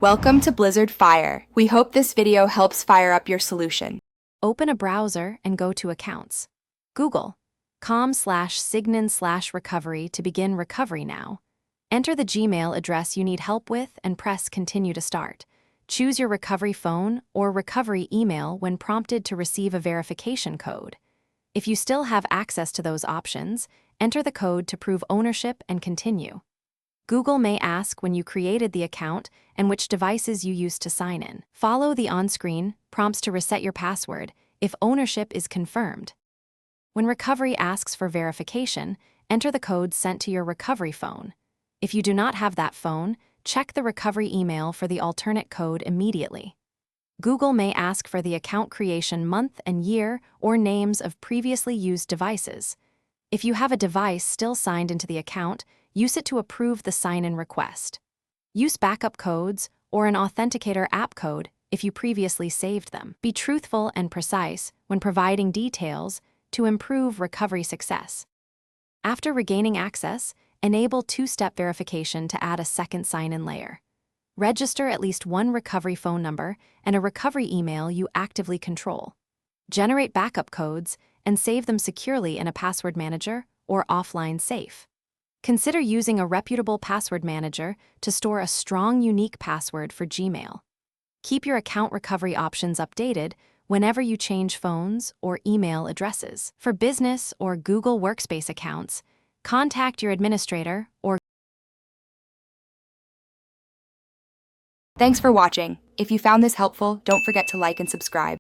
Welcome to Blizzard Fire. We hope this video helps fire up your solution. Open a browser and go to Accounts. Google.com/signin/recovery to begin recovery now. Enter the Gmail address you need help with and press Continue to start. Choose your recovery phone or recovery email when prompted to receive a verification code. If you still have access to those options, enter the code to prove ownership and continue. Google may ask when you created the account and which devices you used to sign in. Follow the on-screen prompts to reset your password if ownership is confirmed. When recovery asks for verification, enter the code sent to your recovery phone. If you do not have that phone, check the recovery email for the alternate code immediately. Google may ask for the account creation month and year or names of previously used devices. If you have a device still signed into the account, use it to approve the sign-in request. Use backup codes or an authenticator app code if you previously saved them. Be truthful and precise when providing details to improve recovery success. After regaining access, enable two-step verification to add a second sign-in layer. Register at least one recovery phone number and a recovery email you actively control. Generate backup codes and save them securely in a password manager or offline safe. Consider using a reputable password manager to store a strong, unique password for Gmail. Keep your account recovery options updated whenever you change phones or email addresses. For business or Google Workspace accounts, contact your administrator or. Thanks for watching. If you found this helpful, don't forget to like and subscribe.